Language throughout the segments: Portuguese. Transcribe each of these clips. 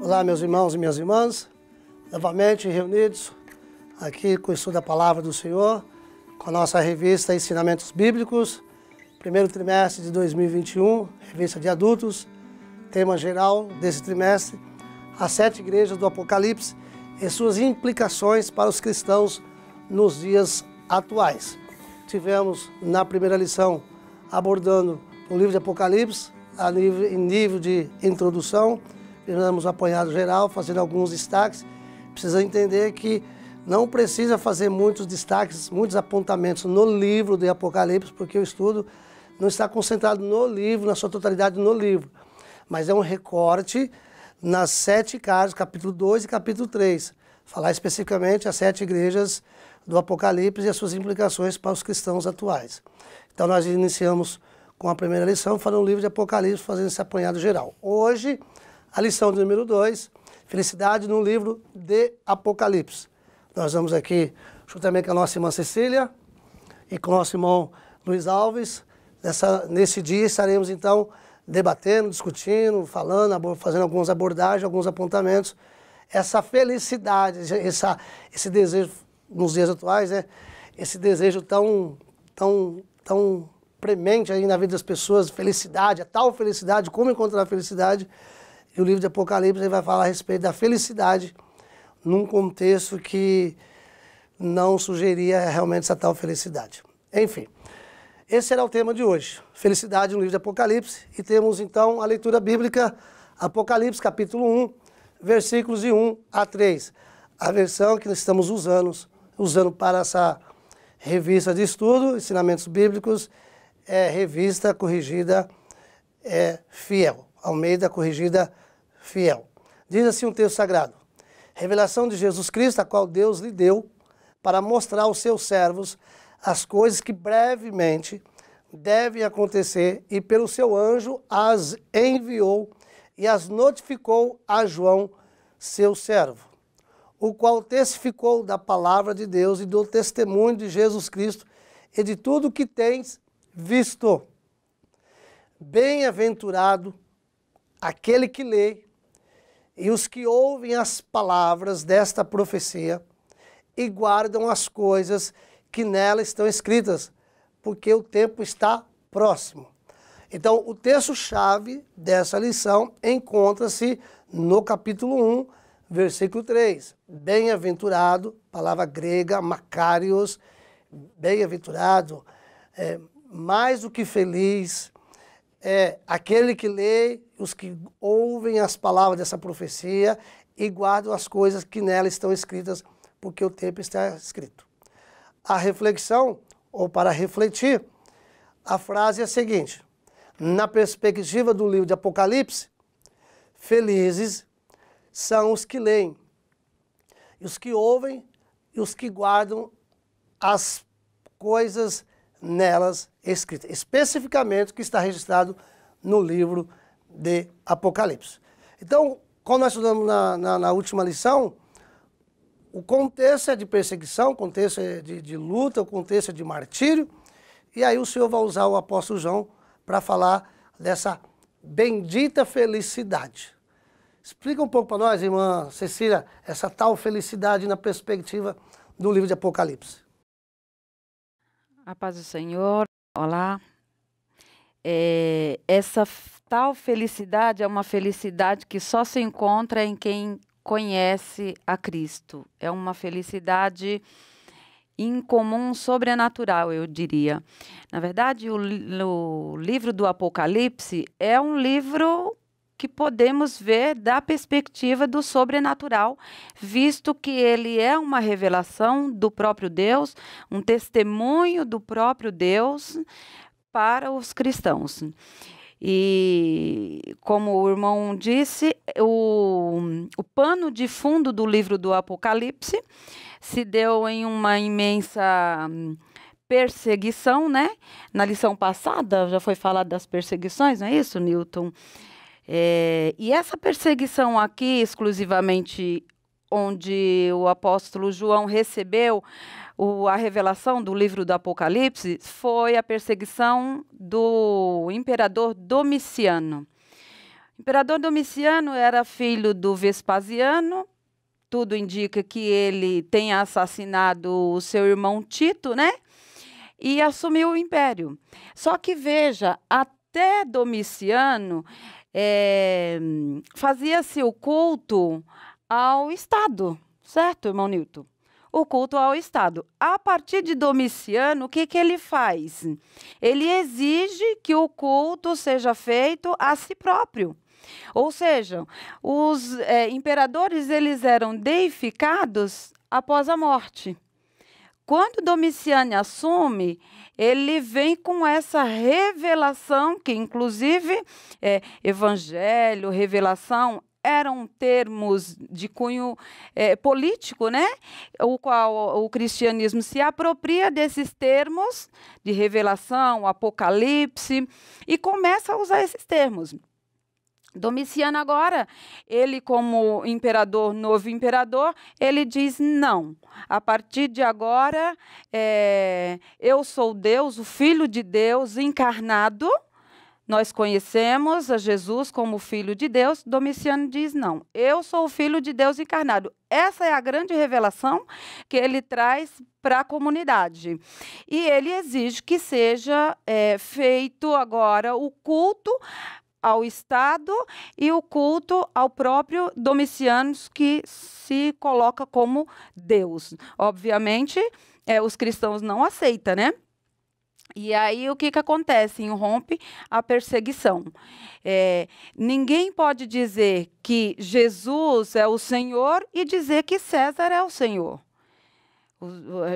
Olá, meus irmãos e minhas irmãs, novamente reunidos aqui com o estudo da Palavra do Senhor, com a nossa revista Ensinamentos Bíblicos, primeiro trimestre de 2021, revista de adultos, tema geral desse trimestre, as 7 igrejas do Apocalipse e suas implicações para os cristãos nos dias atuais. Tivemos na primeira lição abordando o livro de Apocalipse, em nível de introdução, fizemos um apanhado geral, fazendo alguns destaques. Precisa entender que não precisa fazer muitos destaques, muitos apontamentos no livro de Apocalipse, porque o estudo não está concentrado no livro, na sua totalidade no livro, mas é um recorte nas 7 cartas, capítulo 2 e capítulo 3, falar especificamente as 7 igrejas do Apocalipse e as suas implicações para os cristãos atuais. Então nós iniciamos com a primeira lição, falando do livro de Apocalipse, fazendo esse apanhado geral. Hoje, a lição de número 2, felicidade no livro de Apocalipse. Nós vamos aqui, juntamente com a nossa irmã Cecília e com o nosso irmão Luiz Alves. Nesse dia estaremos, então, debatendo, discutindo, falando, fazendo algumas abordagens, alguns apontamentos. Essa felicidade, esse desejo, nos dias atuais, esse desejo tão premente aí na vida das pessoas, felicidade, a tal felicidade, como encontrar a felicidade. E o livro de Apocalipse ele vai falar a respeito da felicidade num contexto que não sugeria realmente essa tal felicidade. Enfim, esse será o tema de hoje, felicidade no livro de Apocalipse. E temos então a leitura bíblica, Apocalipse capítulo 1, versículos de 1 a 3. A versão que nós estamos usando para essa revista de estudo, Ensinamentos Bíblicos, é revista corrigida fiel, Almeida corrigida fiel. Diz assim um texto sagrado: revelação de Jesus Cristo, a qual Deus lhe deu para mostrar aos seus servos as coisas que brevemente devem acontecer, e pelo seu anjo as enviou e as notificou a João, seu servo, o qual testificou da palavra de Deus e do testemunho de Jesus Cristo e de tudo o que tens visto. Bem-aventurado aquele que lê e os que ouvem as palavras desta profecia e guardam as coisas que nela estão escritas, porque o tempo está próximo. Então, o texto-chave dessa lição encontra-se no capítulo 1, versículo 3. Bem-aventurado, palavra grega, makarios, bem-aventurado, mais do que feliz, aquele que lê, os que ouvem as palavras dessa profecia e guardam as coisas que nela estão escritas, porque o tempo está escrito. A reflexão, ou para refletir, a frase é a seguinte: na perspectiva do livro de Apocalipse, felizes são os que leem, e os que ouvem e os que guardam as coisas nelas escritas, especificamente o que está registrado no livro de Apocalipse. Então, como nós estudamos na última lição, o contexto é de perseguição, o contexto é de luta, o contexto é de martírio, e aí o Senhor vai usar o apóstolo João para falar dessa bendita felicidade. Explica um pouco para nós, irmã Cecília, essa tal felicidade na perspectiva do livro de Apocalipse. A paz do Senhor, olá. Essa tal felicidade é uma felicidade que só se encontra em quem conhece a Cristo. É uma felicidade incomum, sobrenatural, eu diria. Na verdade, o livro do Apocalipse é um livro que podemos ver da perspectiva do sobrenatural, visto que ele é uma revelação do próprio Deus, um testemunho do próprio Deus para os cristãos. E, como o irmão disse, o pano de fundo do livro do Apocalipse se deu em uma imensa perseguição, né? Na lição passada já foi falado das perseguições, não é isso, Newton? E essa perseguição aqui, exclusivamente onde o apóstolo João recebeu a revelação do livro do Apocalipse, foi a perseguição do imperador Domiciano. O imperador Domiciano era filho do Vespasiano. Tudo indica que ele tenha assassinado o seu irmão Tito, né? E assumiu o império. Só que, veja, até Domiciano fazia-se o culto ao Estado, certo, irmão Newton? O culto ao Estado. A partir de Domiciano, o que ele faz? Ele exige que o culto seja feito a si próprio. Ou seja, os imperadores eles eram deificados após a morte. Quando Domiciano assume, ele vem com essa revelação, que inclusive evangelho, revelação, eram termos de cunho político, né? O qual o cristianismo se apropria desses termos de revelação, apocalipse, e começa a usar esses termos. Domiciano agora, ele como imperador, novo imperador, ele diz não, a partir de agora eu sou Deus, o Filho de Deus encarnado. Nós conhecemos a Jesus como Filho de Deus. Domiciano diz não, eu sou o Filho de Deus encarnado. Essa é a grande revelação que ele traz para a comunidade. E ele exige que seja feito agora o culto ao Estado e o culto ao próprio Domiciano, que se coloca como Deus. Obviamente, os cristãos não aceitam, né? E aí, o que acontece? Irrompe a perseguição. Ninguém pode dizer que Jesus é o Senhor e dizer que César é o Senhor.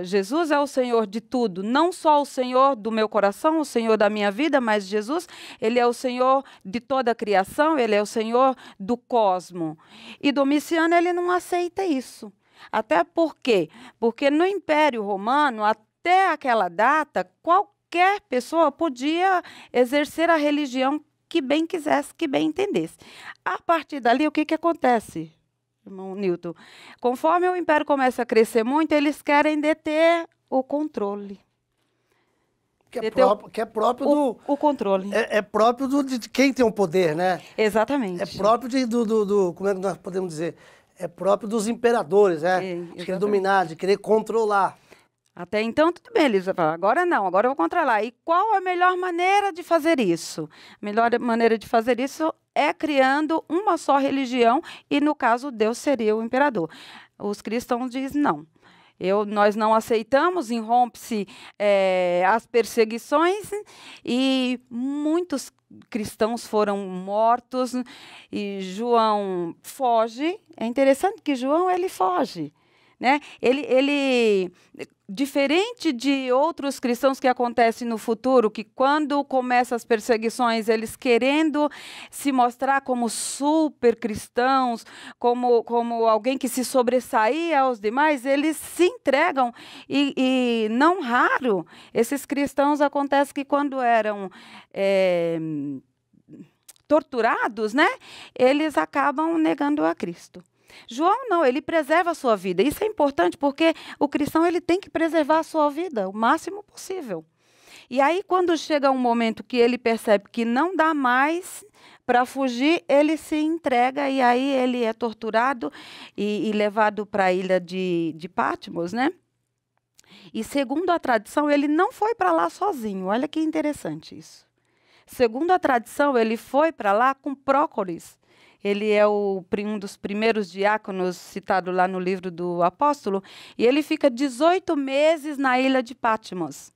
Jesus é o Senhor de tudo, não só o Senhor do meu coração, o Senhor da minha vida, mas Jesus, ele é o Senhor de toda a criação, ele é o Senhor do cosmo. E Domiciano, ele não aceita isso. Até por quê? Porque no Império Romano, até aquela data, qualquer pessoa podia exercer a religião que bem quisesse, que bem entendesse. A partir dali, o que acontece, irmão Newton? Conforme o império começa a crescer muito, eles querem deter o controle. Que é próprio do... O controle. É próprio de quem tem o poder, né? Exatamente. É próprio como é que nós podemos dizer? É próprio dos imperadores, né? De querer dominar, de querer controlar. Até então, tudo bem, eles falam, agora não, agora eu vou controlar. E qual a melhor maneira de fazer isso? A melhor maneira de fazer isso é criando uma só religião, e no caso, Deus seria o imperador. Os cristãos dizem não. Nós não aceitamos, irrompe-se as perseguições, e muitos cristãos foram mortos, e João foge. É interessante que João, ele foge, né? Ele diferente de outros cristãos que acontecem no futuro, que quando começam as perseguições, eles querendo se mostrar como super cristãos, como alguém que se sobressaía aos demais, eles se entregam. E não raro, esses cristãos acontece que quando eram torturados, né, eles acabam negando a Cristo. João não, ele preserva a sua vida. Isso é importante porque o cristão ele tem que preservar a sua vida o máximo possível. E aí, quando chega um momento que ele percebe que não dá mais para fugir, ele se entrega, e aí ele é torturado e levado para a ilha de Patmos, né? E segundo a tradição, ele não foi para lá sozinho. Olha que interessante isso. Segundo a tradição, ele foi para lá com Prócoris. Ele é um dos primeiros diáconos citado lá no livro do apóstolo, e ele fica 18 meses na ilha de Patmos.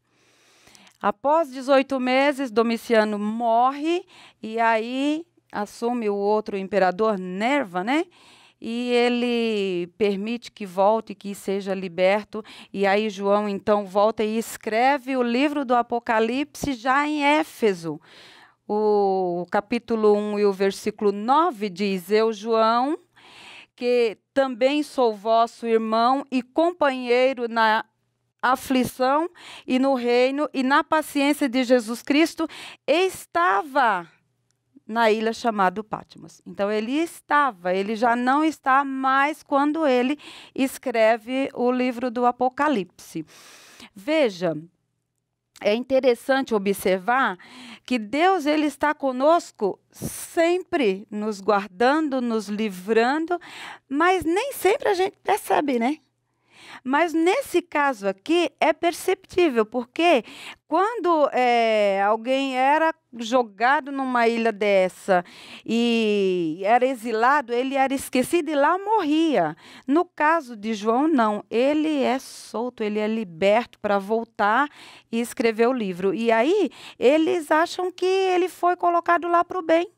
Após 18 meses, Domiciano morre, e aí assume o outro imperador, Nerva, né? E ele permite que volte, que seja liberto. E aí João, então, volta e escreve o livro do Apocalipse já em Éfeso. O capítulo 1 e o versículo 9 diz: Eu, João, que também sou vosso irmão e companheiro na aflição e no reino e na paciência de Jesus Cristo, estava na ilha chamada Patmos. Então, ele já não está mais quando ele escreve o livro do Apocalipse. Veja, é interessante observar que Deus ele está conosco sempre, nos guardando, nos livrando, mas nem sempre a gente percebe, né? Mas nesse caso aqui é perceptível, porque quando alguém era jogado numa ilha dessa e era exilado, ele era esquecido e lá morria. No caso de João, não. Ele é solto, ele é liberto para voltar e escrever o livro. E aí eles acham que ele foi colocado lá para o bem.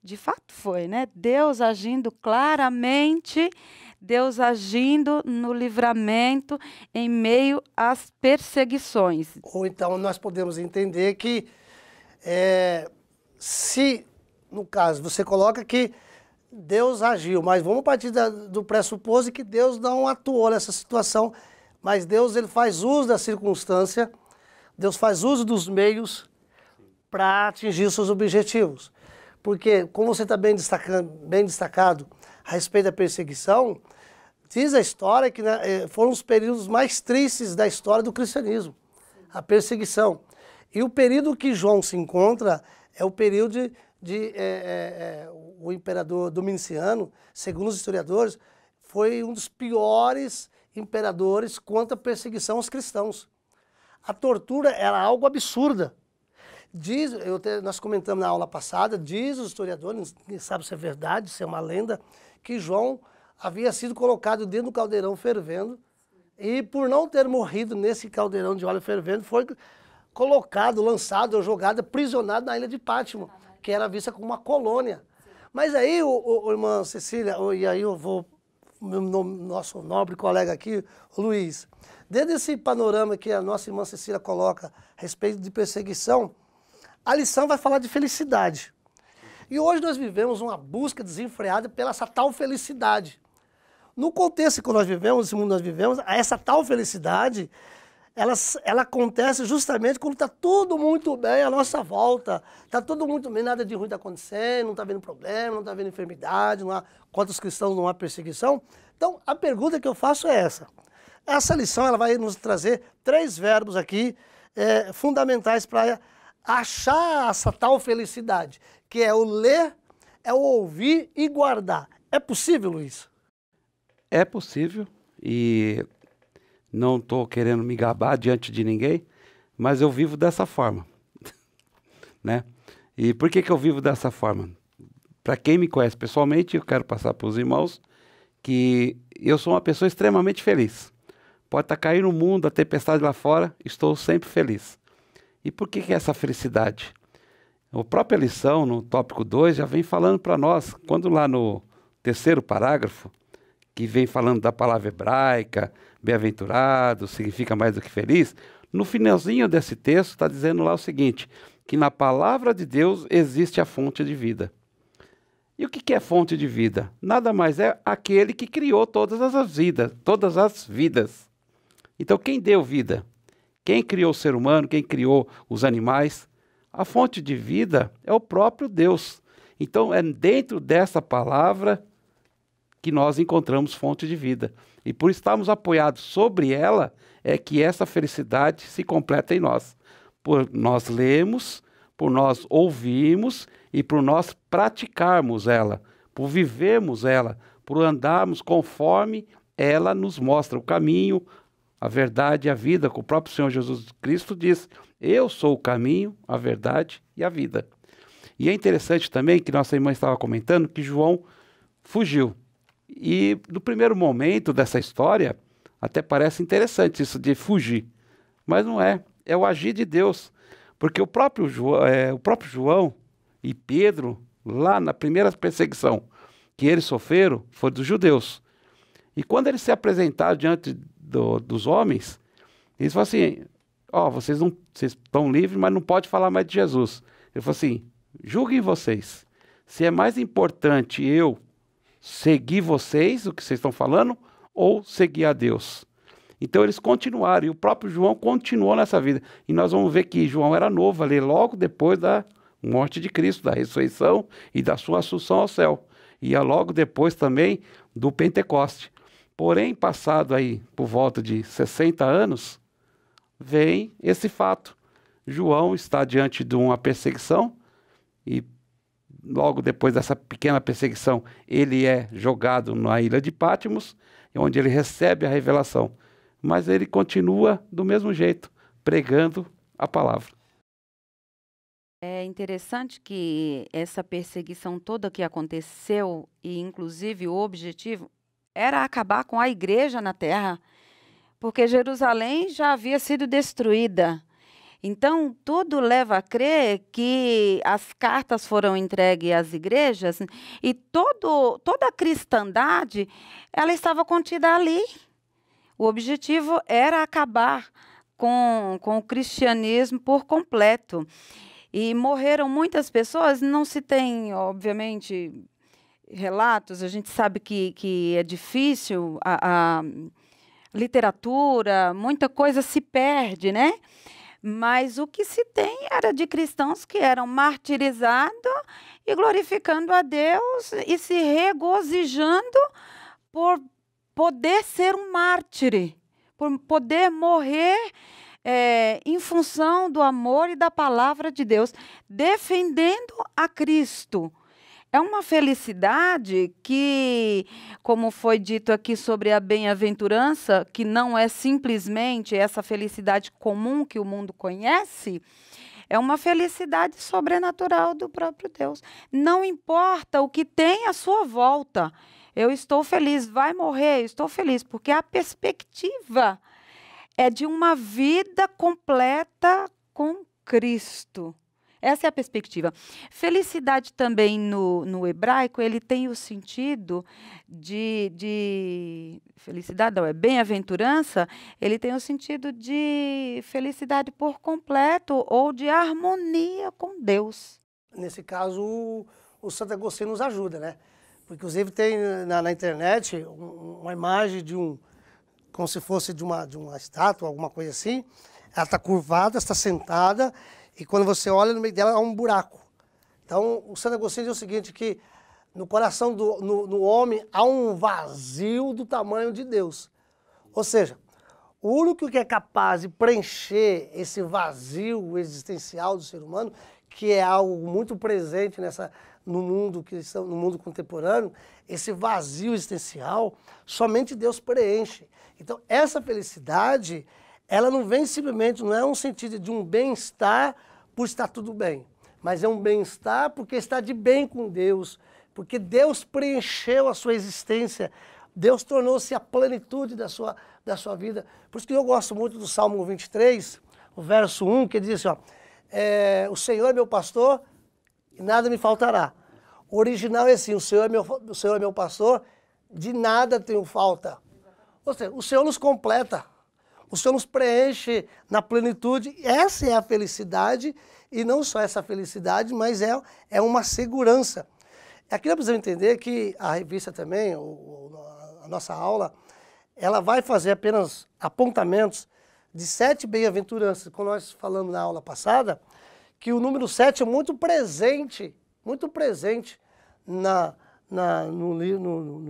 De fato foi, né? Deus agindo claramente, Deus agindo no livramento em meio às perseguições. Ou então nós podemos entender que se, no caso, você coloca que Deus agiu, mas vamos partir do pressuposto que Deus não atuou nessa situação, mas Deus ele faz uso da circunstância, Deus faz uso dos meios para atingir os seus objetivos. Porque, como você está bem destacado a respeito da perseguição, diz a história que foram os períodos mais tristes da história do cristianismo, a perseguição. E o período que João se encontra é o período o imperador Domiciano, segundo os historiadores, foi um dos piores imperadores quanto à perseguição aos cristãos. A tortura era algo absurda. Nós comentamos na aula passada, diz os historiadores, ninguém sabe se é verdade, se é uma lenda, que João havia sido colocado dentro do caldeirão fervendo e por não ter morrido nesse caldeirão de óleo fervendo, foi colocado, lançado ou jogado, aprisionado na ilha de Pátimo, que era vista como uma colônia. Mas aí, irmã Cecília, e aí eu vou, nosso nobre colega aqui, o Luiz, dentro desse panorama que a nossa irmã Cecília coloca a respeito de perseguição, a lição vai falar de felicidade. E hoje nós vivemos uma busca desenfreada pela essa tal felicidade. No contexto que nós vivemos, nesse mundo que nós vivemos, essa tal felicidade, ela acontece justamente quando está tudo muito bem à nossa volta. Está tudo muito bem, nada de ruim está acontecendo, não está havendo problema, não está havendo enfermidade, contra os cristãos não há perseguição. Então, a pergunta que eu faço é essa. Essa lição ela vai nos trazer 3 verbos aqui fundamentais para achar essa tal felicidade, que é o ler, é o ouvir e guardar. É possível, Luiz? É possível, e não estou querendo me gabar diante de ninguém, mas eu vivo dessa forma. Né? E por que eu vivo dessa forma? Para quem me conhece pessoalmente, eu quero passar para os irmãos que eu sou uma pessoa extremamente feliz. Pode estar caindo no mundo, a tempestade lá fora, estou sempre feliz. E por que é essa felicidade? A própria lição, no tópico 2, já vem falando para nós, quando lá no 3º parágrafo, que vem falando da palavra hebraica, bem-aventurado, significa mais do que feliz, no finalzinho desse texto está dizendo lá o seguinte, que na palavra de Deus existe a fonte de vida. E o que é fonte de vida? Nada mais é aquele que criou todas as vidas. Então quem deu vida? Quem criou o ser humano? Quem criou os animais? A fonte de vida é o próprio Deus. Então é dentro dessa palavra que nós encontramos fonte de vida. E por estarmos apoiados sobre ela, é que essa felicidade se completa em nós. Por nós lermos, por nós ouvirmos e por nós praticarmos ela, por vivermos ela, por andarmos conforme ela nos mostra o caminho, a verdade e a vida, que o próprio Senhor Jesus Cristo diz, eu sou o caminho, a verdade e a vida. E é interessante também que nossa irmã estava comentando que João fugiu. E no primeiro momento dessa história, até parece interessante isso de fugir, mas não é, é o agir de Deus, porque o próprio João e Pedro, lá na primeira perseguição que eles sofreram, foi dos judeus. E quando eles se apresentaram diante dos homens, eles falaram assim, vocês estão livres, mas não pode falar mais de Jesus. Ele falou assim, julguem vocês, se é mais importante eu seguir vocês, o que vocês estão falando, ou seguir a Deus. Então eles continuaram, e o próprio João continuou nessa vida. E nós vamos ver que João era novo ali, logo depois da morte de Cristo, da ressurreição e da sua assunção ao céu. E logo depois também do Pentecoste. Porém, passado aí por volta de 60 anos, vem esse fato, João está diante de uma perseguição e logo depois dessa pequena perseguição, ele é jogado na ilha de Patmos, onde ele recebe a revelação. Mas ele continua do mesmo jeito, pregando a palavra. É interessante que essa perseguição toda que aconteceu, e inclusive o objetivo, era acabar com a igreja na terra, porque Jerusalém já havia sido destruída. Então, tudo leva a crer que as cartas foram entregues às igrejas e toda a cristandade ela estava contida ali. O objetivo era acabar com o cristianismo por completo. E morreram muitas pessoas, não se tem, obviamente, relatos, a gente sabe que é difícil, a literatura, muita coisa se perde, né? Mas o que se tem era de cristãos que eram martirizados e glorificando a Deus e se regozijando por poder ser um mártir, por poder morrer em função do amor e da palavra de Deus, defendendo a Cristo. É uma felicidade que, como foi dito aqui sobre a bem-aventurança, que não é simplesmente essa felicidade comum que o mundo conhece, é uma felicidade sobrenatural do próprio Deus. Não importa o que tem à sua volta, eu estou feliz, vai morrer, eu estou feliz, porque a perspectiva é de uma vida completa com Cristo. Essa é a perspectiva. Felicidade também no hebraico, ele tem o sentido de felicidade, não, é bem-aventurança, ele tem o sentido de felicidade por completo ou de harmonia com Deus. Nesse caso, o Santo Agostinho nos ajuda, né? Porque, inclusive, tem na internet uma imagem de como se fosse de uma estátua, alguma coisa assim. Ela está curvada, está sentada, e quando você olha, no meio dela há um buraco. Então, o Santo Agostinho diz o seguinte, que no coração no homem há um vazio do tamanho de Deus. Ou seja, o único que é capaz de preencher esse vazio existencial do ser humano, que é algo muito presente no mundo contemporâneo, esse vazio existencial, somente Deus preenche. Então, essa felicidade, ela não vem simplesmente, não é um sentido de um bem-estar por estar tudo bem, mas é um bem-estar porque está de bem com Deus, porque Deus preencheu a sua existência, Deus tornou-se a plenitude da sua vida. Por isso que eu gosto muito do Salmo 23, o verso 1, que diz assim, ó, o Senhor é meu pastor e nada me faltará. O original é assim, o Senhor é meu pastor, de nada tenho falta. Ou seja, o Senhor nos completa. O Senhor nos preenche na plenitude. Essa é a felicidade, e não só essa felicidade, mas é uma segurança. Aqui nós precisamos entender que a revista também, a nossa aula, ela vai fazer apenas apontamentos de 7 bem-aventuranças. Como nós falamos na aula passada, que o número 7 é muito presente no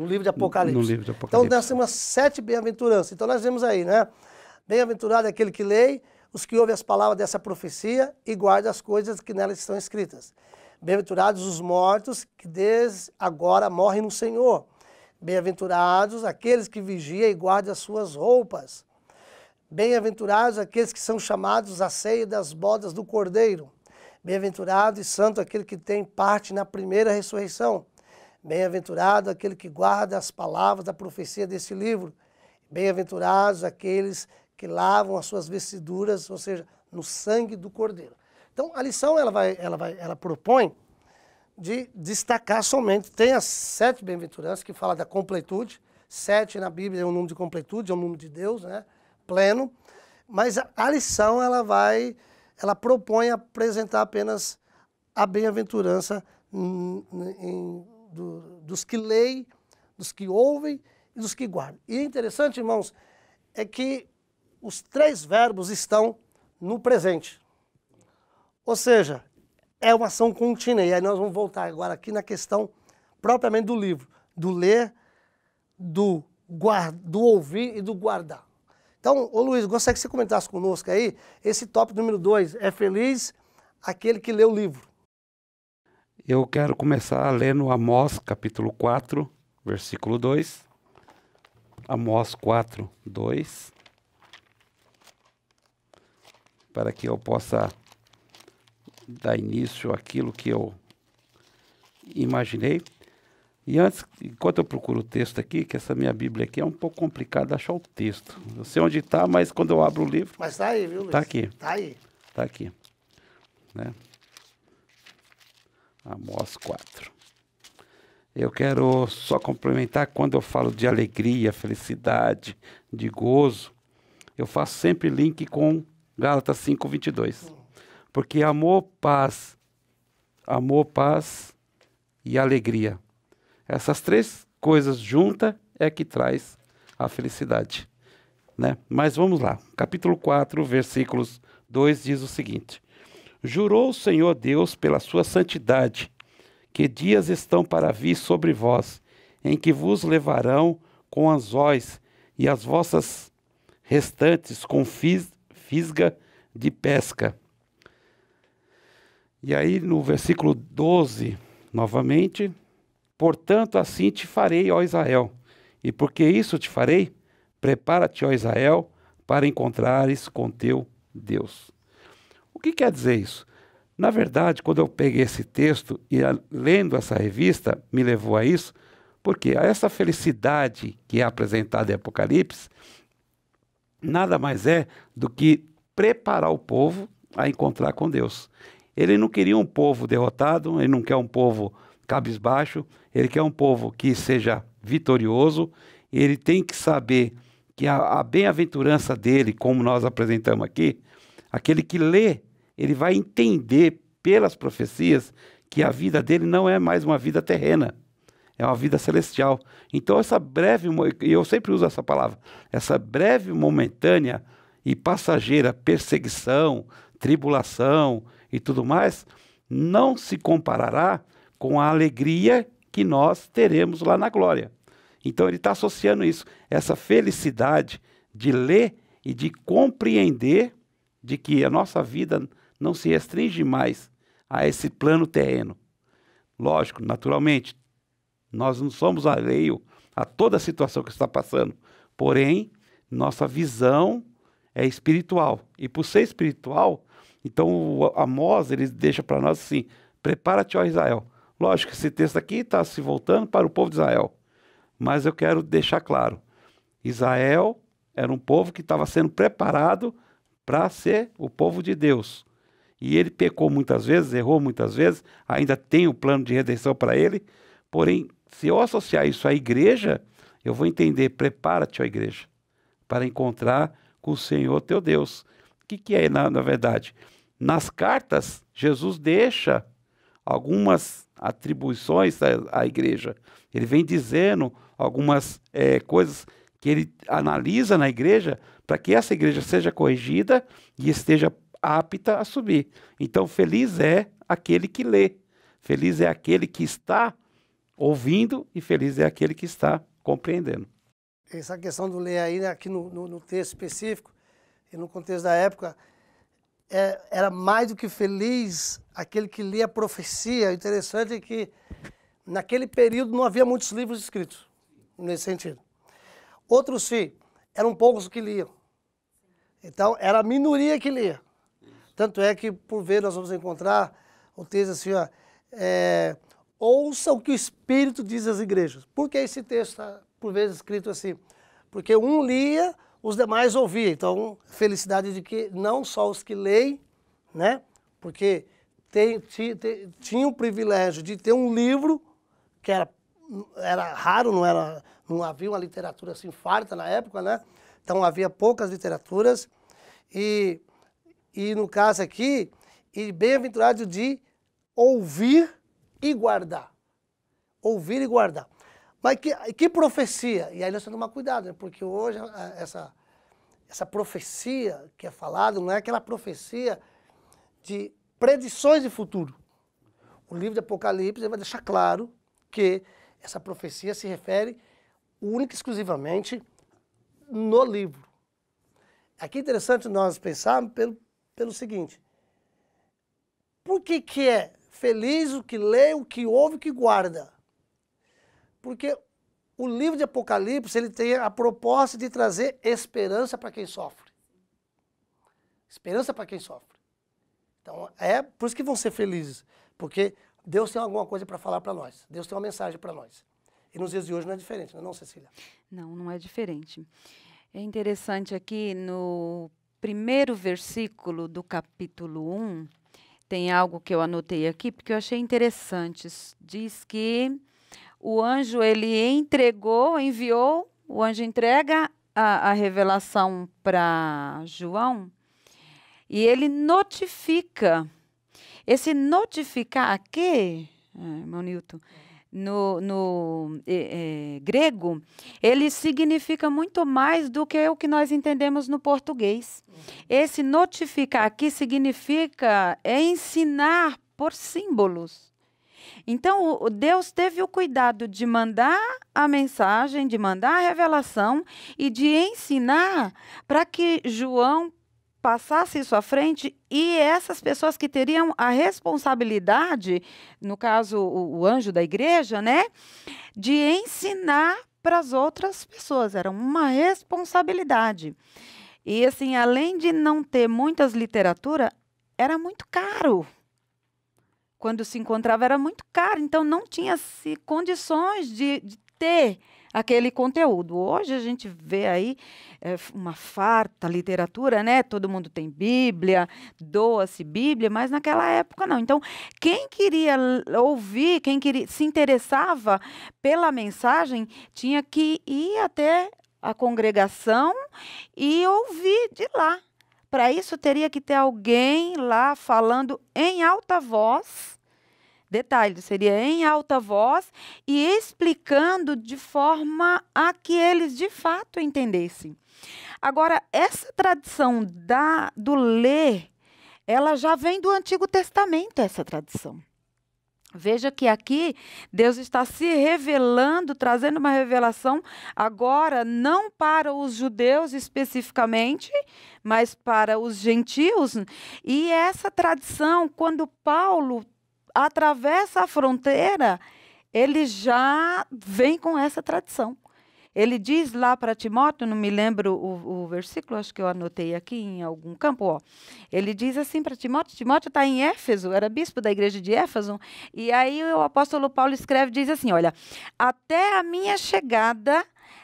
livro de Apocalipse. No livro de Apocalipse. Então nós temos 7 bem-aventuranças. Então nós vemos aí, né? Bem-aventurado é aquele que lê, os que ouvem as palavras dessa profecia e guardam as coisas que nelas estão escritas. Bem-aventurados os mortos que desde agora morrem no Senhor. Bem-aventurados aqueles que vigiam e guardam as suas roupas. Bem-aventurados aqueles que são chamados à ceia das bodas do Cordeiro. Bem-aventurado e santo aquele que tem parte na primeira ressurreição. Bem-aventurado aquele que guarda as palavras da profecia desse livro. Bem-aventurados aqueles que lavam as suas vestiduras, ou seja, no sangue do Cordeiro. Então, a lição ela propõe de destacar somente, tem as 7 bem-aventuranças que fala da completude. 7 na Bíblia é um número de completude, é um número de Deus, né? Pleno. Mas a lição ela propõe apresentar apenas a bem-aventurança dos que leem, dos que ouvem e dos que guardam. E é interessante, irmãos, é que os 3 verbos estão no presente. Ou seja, é uma ação contínua. E aí nós vamos voltar agora aqui na questão propriamente do livro, do ler, do ouvir e do guardar. Então, ô Luiz, gostaria que você comentasse conosco aí, esse tópico número 2, é feliz aquele que lê o livro. Eu quero começar lendo Amós, capítulo 4, versículo 2. Amós 4, 2. Para que eu possa dar início àquilo que eu imaginei. E antes, enquanto eu procuro o texto aqui, que essa minha Bíblia aqui é um pouco complicado achar o texto. Eu sei onde está, mas quando eu abro o livro... Mas está aí, viu, Luiz? Está aqui. Está aí. Está aqui. Né? Amós 4. Eu quero só complementar, quando eu falo de alegria, felicidade, de gozo, eu faço sempre link com Gálatas 5:22. Porque amor, paz e alegria. Essas três coisas juntas é que traz a felicidade. Né? Mas vamos lá. Capítulo 4, versículos 2 diz o seguinte. Jurou o Senhor Deus pela sua santidade, que dias estão para vir sobre vós, em que vos levarão com anzóis e as vossas restantes com fisga de pesca. E aí no versículo 12, novamente, portanto assim te farei, ó Israel, e porque isso te farei, prepara-te, ó Israel, para encontrares com teu Deus. O que quer dizer isso? Na verdade, quando eu peguei esse texto e lendo essa revista, me levou a isso, porque essa felicidade que é apresentada em Apocalipse, nada mais é do que preparar o povo a encontrar com Deus. Ele não queria um povo derrotado, ele não quer um povo cabisbaixo, ele quer um povo que seja vitorioso, ele tem que saber que a bem-aventurança dele, como nós apresentamos aqui, aquele que lê, ele vai entender pelas profecias que a vida dele não é mais uma vida terrena, é uma vida celestial. Então essa breve, e eu sempre uso essa palavra, essa breve, momentânea e passageira perseguição, tribulação e tudo mais, não se comparará com a alegria que nós teremos lá na glória. Então ele está associando isso, essa felicidade de ler e de compreender de que a nossa vida não se restringe mais a esse plano terreno. Lógico, naturalmente, nós não somos alheio a toda a situação que está passando, porém, nossa visão é espiritual. E por ser espiritual, então o Amós, ele deixa para nós assim, prepara-te, ó Israel. Lógico que esse texto aqui está se voltando para o povo de Israel, mas eu quero deixar claro, Israel era um povo que estava sendo preparado para ser o povo de Deus. E ele pecou muitas vezes, errou muitas vezes, ainda tem o plano de redenção para ele, porém, se eu associar isso à igreja, eu vou entender, prepara-te, ó igreja, para encontrar com o Senhor teu Deus. O que é, na verdade? Nas cartas, Jesus deixa algumas atribuições à igreja. Ele vem dizendo algumas coisas que ele analisa na igreja para que essa igreja seja corrigida e esteja apta a subir. Então, feliz é aquele que lê, feliz é aquele que está ouvindo e feliz é aquele que está compreendendo. Essa questão do ler aí, né, aqui no texto específico, e no contexto da época, era mais do que feliz aquele que lia a profecia. O interessante é que naquele período não havia muitos livros escritos, nesse sentido. Outros sim, eram poucos que liam. Então, era a minoria que lia. Tanto é que, por vezes, nós vamos encontrar o texto assim, ó, ouça o que o Espírito diz às igrejas. Por que esse texto está, por vezes, escrito assim? Porque um lia, os demais ouviam. Então, felicidade de que não só os que leem, né? Porque tinha o privilégio de ter um livro, que era raro, não havia uma literatura assim farta na época, né? Então havia poucas literaturas e no caso aqui, e bem-aventurado de ouvir e guardar. Ouvir e guardar. Mas que profecia? E aí nós temos que tomar cuidado, né? Porque hoje essa profecia que é falada não é aquela profecia de predições de futuro. O livro de Apocalipse vai deixar claro que essa profecia se refere única e exclusivamente no livro. aqui é interessante nós pensarmos pelo seguinte. Por que é feliz o que lê, o que ouve, o que guarda? Porque o livro de Apocalipse, ele tem a proposta de trazer esperança para quem sofre. Esperança para quem sofre. Então, é por isso que vão ser felizes. Porque Deus tem alguma coisa para falar para nós. Deus tem uma mensagem para nós. E nos dias de hoje não é diferente, não é, Cecília? Não, não é diferente. É interessante aqui no primeiro versículo do capítulo 1, tem algo que eu anotei aqui, porque eu achei interessante. Diz que o anjo, ele enviou, o anjo entrega a revelação para João e ele notifica. Esse notificar aqui, irmão Nilton, no grego, ele significa muito mais do que o que nós entendemos no português. Esse notificar aqui significa ensinar por símbolos. Então, Deus teve o cuidado de mandar a mensagem, de mandar a revelação e de ensinar para que João passasse isso à frente e essas pessoas que teriam a responsabilidade, no caso o anjo da igreja, né, de ensinar para as outras pessoas. Era uma responsabilidade. E assim, além de não ter muitas literaturas, era muito caro. Quando se encontrava era muito caro, então não tinha-se condições de ter aquele conteúdo. Hoje a gente vê aí uma farta literatura, né? Todo mundo tem Bíblia, doa-se Bíblia, mas naquela época não. Então, quem queria ouvir, se interessava pela mensagem, tinha que ir até a congregação e ouvir de lá. Para isso, teria que ter alguém lá falando em alta voz. Detalhe, seria em alta voz e explicando de forma a que eles de fato entendessem. Agora, essa tradição do ler, ela já vem do Antigo Testamento, essa tradição. Veja que aqui Deus está se revelando, trazendo uma revelação agora não para os judeus especificamente, mas para os gentios. E essa tradição, quando Paulo atravessa a fronteira, ele já vem com essa tradição. Ele diz lá para Timóteo, não me lembro o versículo, acho que eu anotei aqui em algum campo, ó. Ele diz assim para Timóteo, Timóteo está em Éfeso, era bispo da igreja de Éfeso, e aí o apóstolo Paulo escreve, diz assim, olha, até a minha chegada,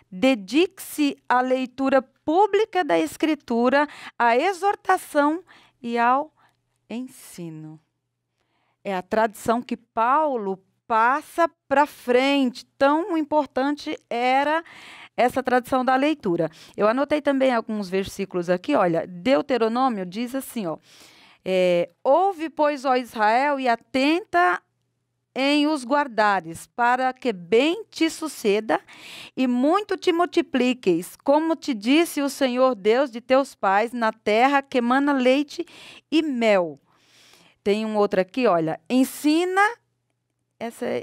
dedique-se à leitura pública da Escritura, à exortação e ao ensino. É a tradição que Paulo passa para frente. Tão importante era essa tradição da leitura. Eu anotei também alguns versículos aqui. Olha, Deuteronômio diz assim, ó, ouve, pois, ó Israel, e atenta em os guardares, para que bem te suceda e muito te multipliqueis, como te disse o Senhor Deus de teus pais, na terra que mana leite e mel. Tem um outro aqui, olha, ensina,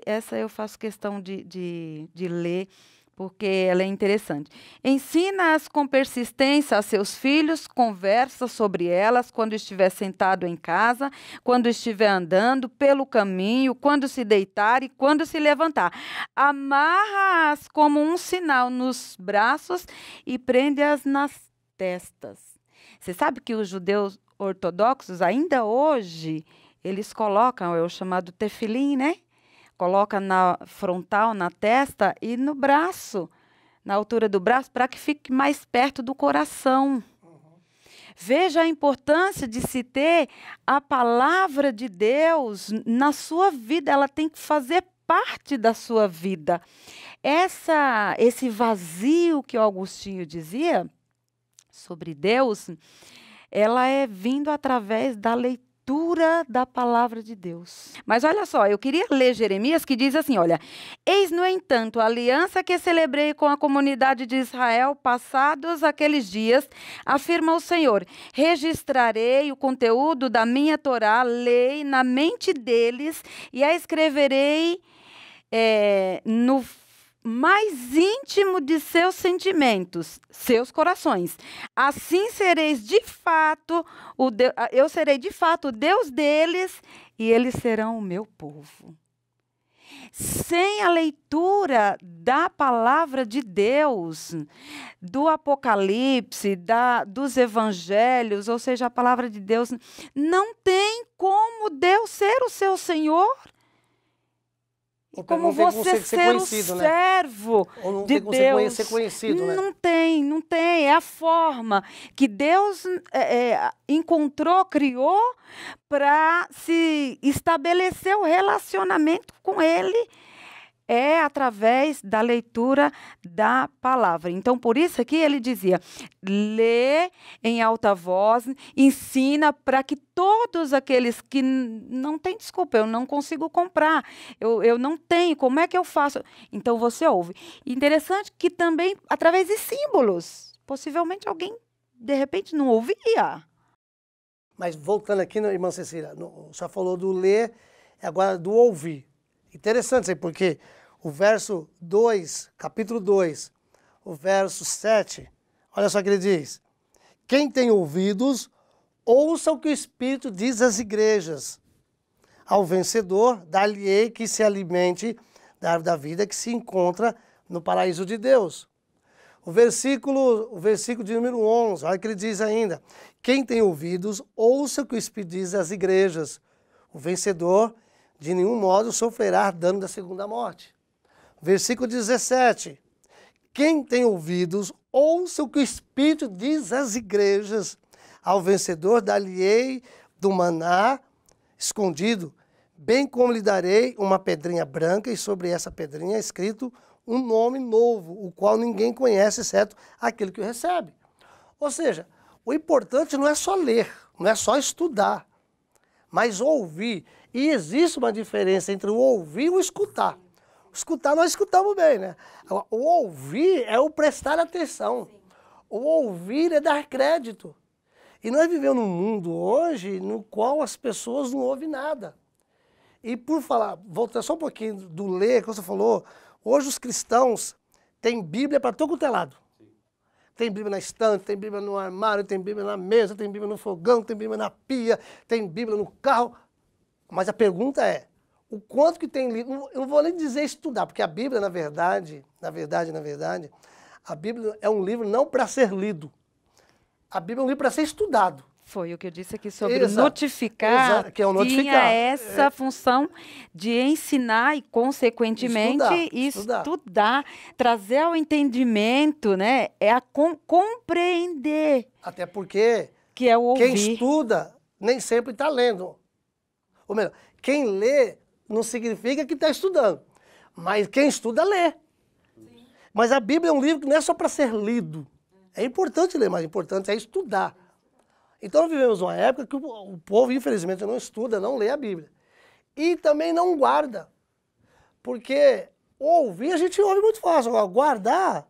essa eu faço questão de ler, porque ela é interessante. Ensina-as com persistência a seus filhos, conversa sobre elas quando estiver sentado em casa, quando estiver andando pelo caminho, quando se deitar e quando se levantar. Amarra-as como um sinal nos braços e prende-as nas testas. Você sabe que os judeus ortodoxos, ainda hoje, eles colocam, é o chamado tefilim, né? Coloca na frontal, na testa e no braço, na altura do braço, para que fique mais perto do coração. Veja a importância de se ter a palavra de Deus na sua vida, ela tem que fazer parte da sua vida. Esse vazio que o Agostinho dizia sobre Deus, ela é vindo através da leitura da palavra de Deus. Mas olha só, eu queria ler Jeremias, que diz assim, olha, eis, no entanto, a aliança que celebrei com a comunidade de Israel passados aqueles dias, afirma o Senhor, registrarei o conteúdo da minha Torá, lei, na mente deles, e a escreverei mais íntimo de seus sentimentos, seus corações. Assim sereis de fato, eu serei de fato o Deus deles e eles serão o meu povo. Sem a leitura da palavra de Deus, do Apocalipse, dos Evangelhos, ou seja, a palavra de Deus, não tem como Deus ser o seu Senhor. E como você ser o servo de Deus. Ser conhecido, né? Não tem. É a forma que Deus encontrou, criou para se estabelecer o relacionamento com Ele. É através da leitura da palavra. Então, por isso aqui ele dizia, lê em alta voz, ensina para que todos aqueles que não têm desculpa, eu não consigo comprar, eu não tenho, como é que eu faço? Então, você ouve. Interessante que também, através de símbolos, possivelmente alguém, de repente, não ouvia. Mas voltando aqui, irmã Cecília, só falou do ler, agora do ouvir. Interessante isso aí, porque o verso 2, capítulo 2, o verso 7, olha só o que ele diz. Quem tem ouvidos, ouça o que o Espírito diz às igrejas. Ao vencedor, dar-lhe-ei que se alimente da árvore da vida que se encontra no paraíso de Deus. O versículo de número 11, olha o que ele diz ainda. Quem tem ouvidos, ouça o que o Espírito diz às igrejas. O vencedor, de nenhum modo, sofrerá dano da segunda morte. Versículo 17. Quem tem ouvidos, ouça o que o Espírito diz às igrejas. Ao vencedor, dar-lhe-ei do maná escondido, bem como lhe darei uma pedrinha branca, e sobre essa pedrinha é escrito um nome novo, o qual ninguém conhece, exceto aquele que o recebe. Ou seja, o importante não é só ler, não é só estudar, mas ouvir. E existe uma diferença entre o ouvir e o escutar. O escutar, nós escutamos bem, né? O ouvir é o prestar atenção. O ouvir é dar crédito. E nós vivemos num mundo hoje no qual as pessoas não ouvem nada. E por falar, voltando só um pouquinho do ler, que você falou, hoje os cristãos têm Bíblia para todo quanto é lado. Tem Bíblia na estante, tem Bíblia no armário, tem Bíblia na mesa, tem Bíblia no fogão, tem Bíblia na pia, tem Bíblia no carro. Mas a pergunta é, o quanto que tem lido? Eu não vou nem dizer estudar, porque a Bíblia, na verdade, a Bíblia é um livro não para ser lido. A Bíblia é um livro para ser estudado. Foi o que eu disse aqui sobre notificar, que é o notificar. Tinha essa função de ensinar e, consequentemente, estudar, trazer ao entendimento, né? É a compreender. Até porque que é o ouvir. Quem estuda nem sempre está lendo. Ou melhor, quem lê não significa que está estudando, mas quem estuda lê. Sim. Mas a Bíblia é um livro que não é só para ser lido. É importante ler, mas o importante é estudar. Então, nós vivemos uma época que o povo, infelizmente, não estuda, não lê a Bíblia. E também não guarda. Porque ouvir, a gente ouve muito fácil. Agora, guardar,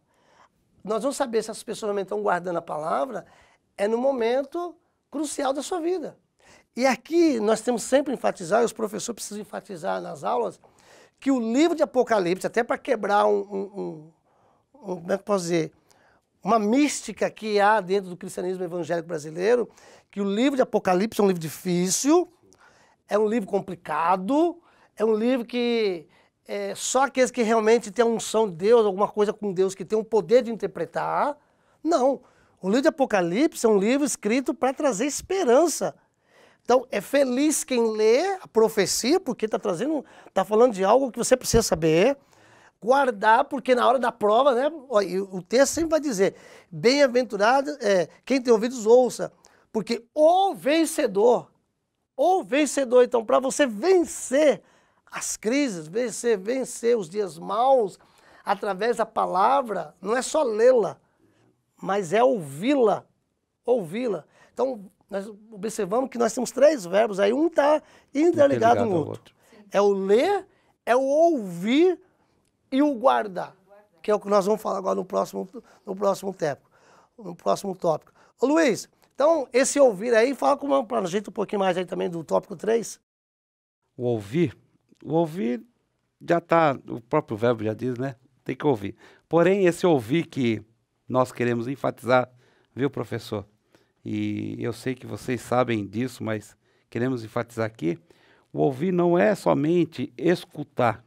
nós vamos saber se as pessoas realmente estão guardando a palavra, é no momento crucial da sua vida. E aqui nós temos sempre enfatizar, e os professores precisam enfatizar nas aulas, que o livro de Apocalipse, até para quebrar como é que posso dizer, uma mística que há dentro do cristianismo evangélico brasileiro, que o livro de Apocalipse é um livro difícil, é um livro complicado, é um livro que só aqueles que realmente têm a unção de Deus, alguma coisa com Deus, que tem o poder de interpretar. Não. O livro de Apocalipse é um livro escrito para trazer esperança. Então, é feliz quem lê a profecia, porque está falando de algo que você precisa saber. Guardar, porque na hora da prova, né, o texto sempre vai dizer, bem-aventurado, quem tem ouvidos ouça, porque o vencedor, então, para você vencer as crises, vencer os dias maus, através da palavra, não é só lê-la, mas é ouvi-la. Então, nós observamos que nós temos 3 verbos, aí um está interligado no outro. É o ler, é o ouvir, e o guardar, que é o que nós vamos falar agora no próximo tópico. Ô Luiz, então esse ouvir aí, fala para a gente um pouquinho mais aí também do tópico 3. O ouvir já está, o próprio verbo já diz, né? tem que ouvir. Porém, esse ouvir que nós queremos enfatizar, viu, professor? E eu sei que vocês sabem disso, mas queremos enfatizar aqui, o ouvir não é somente escutar,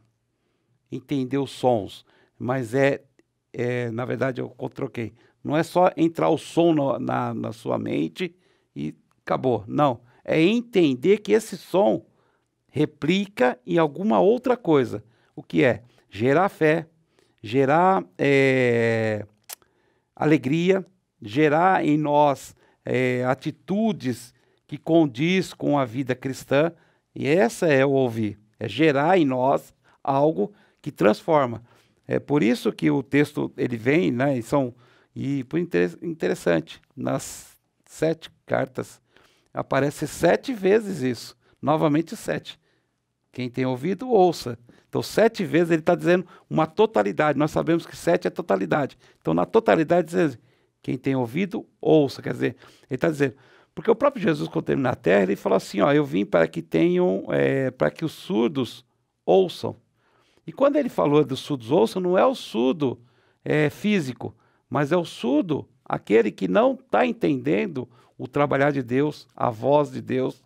entender os sons, mas na verdade, eu troquei. Não é só entrar o som na sua mente e acabou. Não, é entender que esse som replica em alguma outra coisa. O que é? Gerar fé, gerar alegria, gerar em nós atitudes que condiz com a vida cristã. E essa é o ouvir, é gerar em nós algo que transforma. É por isso que o texto ele vem, né? Interessante, nas 7 cartas aparece 7 vezes isso, novamente 7. Quem tem ouvido, ouça. Então, 7 vezes ele está dizendo uma totalidade. Nós sabemos que 7 é totalidade. Então, na totalidade, diz, quem tem ouvido, ouça. Quer dizer, ele está dizendo... Porque o próprio Jesus, quando esteve na terra, ele falou assim, ó, eu vim para que para que os surdos ouçam. E quando ele falou dos surdos ouçam, não é o surdo físico, mas é o surdo, aquele que não está entendendo o trabalhar de Deus, a voz de Deus,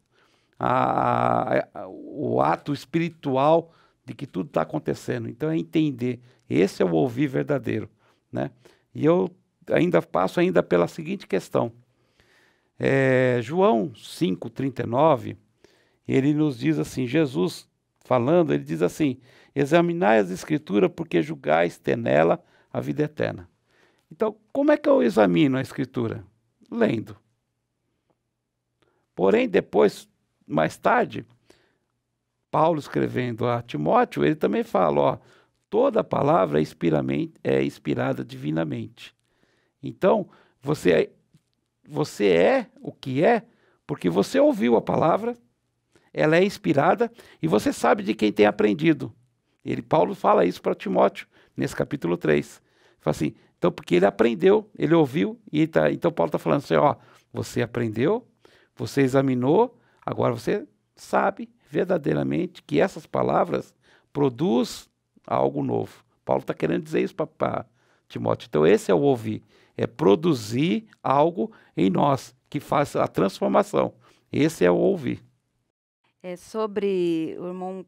o ato espiritual de que tudo está acontecendo. Então é entender. Esse é o ouvir verdadeiro, né? E eu passo pela seguinte questão. João 5,39, ele nos diz assim, Jesus falando, ele diz assim, examinai as escrituras porque julgais ter nela a vida eterna. Então, como é que eu examino a escritura? Lendo. Porém, depois, mais tarde, Paulo escrevendo a Timóteo, ele também fala, ó, toda palavra é inspirada divinamente. Então, você é o que é, porque você ouviu a palavra, ela é inspirada, e você sabe de quem tem aprendido. Paulo fala isso para Timóteo, nesse capítulo 3. Fala assim, então, porque ele aprendeu, ele ouviu, então Paulo está falando assim, ó, você aprendeu, você examinou, agora você sabe verdadeiramente que essas palavras produzem algo novo. Paulo está querendo dizer isso para Timóteo. Então, esse é o ouvir. É produzir algo em nós, que faça a transformação. Esse é o ouvir. O irmão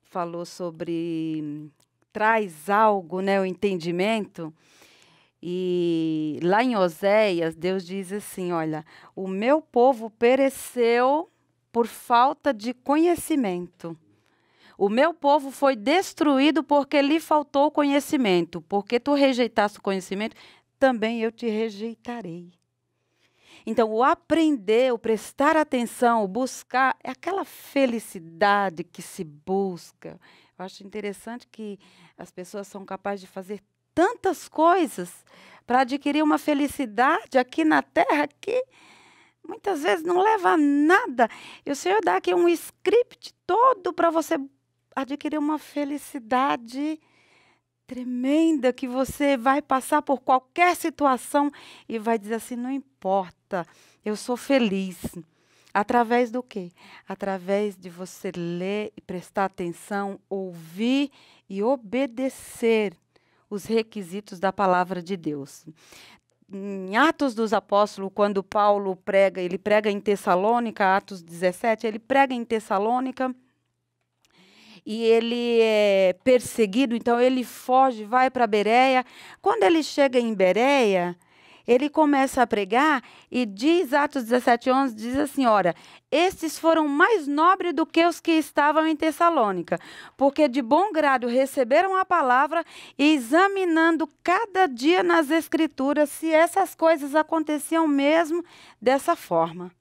falou sobre traz algo, né, o entendimento. E lá em Oséias, Deus diz assim, olha, o meu povo pereceu por falta de conhecimento. O meu povo foi destruído porque lhe faltou conhecimento. Porque tu rejeitaste o conhecimento, também eu te rejeitarei. Então, o aprender, o prestar atenção, o buscar, é aquela felicidade que se busca. Eu acho interessante que as pessoas são capazes de fazer tantas coisas para adquirir uma felicidade aqui na terra que muitas vezes não leva a nada. E o Senhor dá aqui um script todo para você adquirir uma felicidade tremenda, que você vai passar por qualquer situação e vai dizer assim, não importa, eu sou feliz. Através do quê? Através de você ler e prestar atenção, ouvir e obedecer os requisitos da palavra de Deus. Em Atos dos Apóstolos, quando Paulo prega, ele prega em Tessalônica, Atos 17, ele prega em Tessalônica, e ele é perseguido, então ele foge, vai para Bereia. Quando ele chega em Bereia, ele começa a pregar e diz, Atos 17:11, diz assim, ora, estes foram mais nobres do que os que estavam em Tessalônica, porque de bom grado receberam a palavra e examinando cada dia nas Escrituras se essas coisas aconteciam mesmo dessa forma.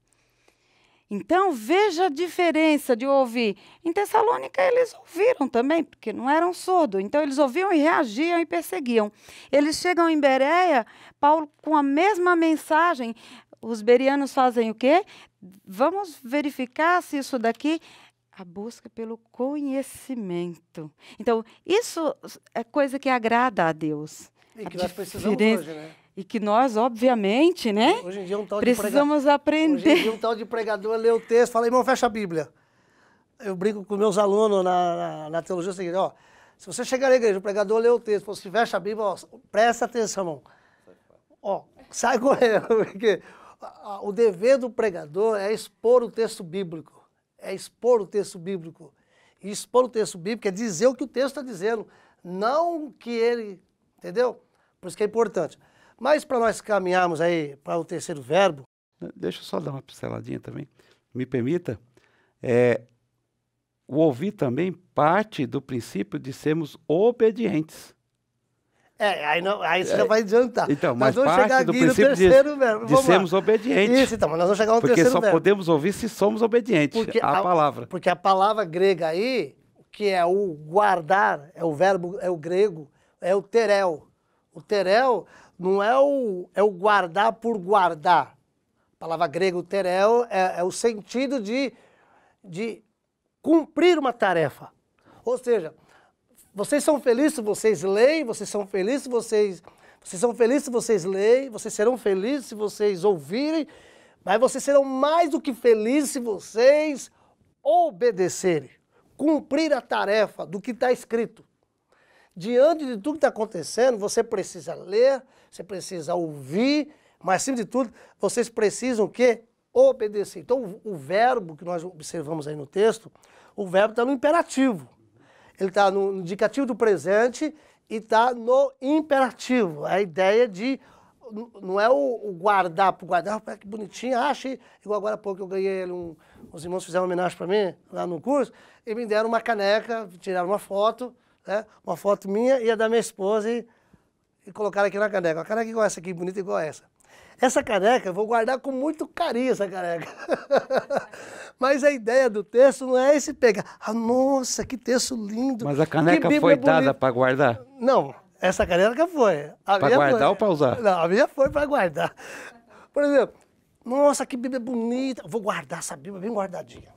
Então, veja a diferença de ouvir. Em Tessalônica, eles ouviram também, porque não eram surdos. Então, eles ouviam e reagiam e perseguiam. Eles chegam em Bereia, Paulo, com a mesma mensagem. Os bereanos fazem o quê? Vamos verificar se isso daqui... A busca pelo conhecimento. Então, isso é coisa que agrada a Deus. E que nós precisamos hoje, né? E que nós, obviamente, né, hoje em dia, precisamos aprender. Hoje em dia, um tal de pregador lê o texto, fala, irmão, fecha a Bíblia. Eu brinco com meus alunos na teologia, o seguinte, ó, Se você chegar na igreja, o pregador lê o texto, você fecha a Bíblia, ó, presta atenção, irmão. Ó, sai correndo, porque o dever do pregador é expor o texto bíblico. É expor o texto bíblico. E expor o texto bíblico é dizer o que o texto está dizendo, não que ele, entendeu? Por isso que é importante. Mas para nós caminharmos aí para o terceiro verbo... Deixa eu só dar uma pinceladinha também. Me permita. O ouvir também parte do princípio de sermos obedientes. Aí você já vai adiantar. Então, nós mas vamos parte chegar do aqui no princípio terceiro verbo. de sermos obedientes. Isso, então, mas nós vamos chegar no Porque terceiro só verbo. podemos ouvir se somos obedientes à palavra. Porque a palavra grega aí, que é o guardar, é o verbo, é o grego, é o terel. O terel não é o guardar por guardar. A palavra grega, o terel, é o sentido de cumprir uma tarefa. Ou seja, vocês são felizes se vocês leem, vocês são felizes se vocês leem, vocês serão felizes se vocês ouvirem, mas vocês serão mais do que felizes se vocês obedecerem, cumprir a tarefa do que está escrito. Diante de tudo que está acontecendo, você precisa ler, você precisa ouvir, mas acima de tudo, vocês precisam o quê? Obedecer. Então, o verbo que nós observamos aí no texto, o verbo está no imperativo. Ele está no indicativo do presente e está no imperativo. A ideia de, não é o guardar por guardar, que bonitinho, achei, igual agora há pouco eu ganhei os irmãos fizeram uma homenagem para mim, lá no curso, e me deram uma caneca, tiraram uma foto, né, uma foto minha e a da minha esposa, e colocaram aqui na caneca. Uma caneca igual essa aqui, bonita igual essa. Essa caneca eu vou guardar com muito carinho, essa caneca. Mas a ideia do texto não é esse pegar. Ah, nossa, que texto lindo. Mas a caneca foi dada para guardar? Não, essa caneca foi. Para guardar ou para usar? Não, a minha foi para guardar. Por exemplo, nossa, que Bíblia bonita. Vou guardar essa Bíblia bem guardadinha.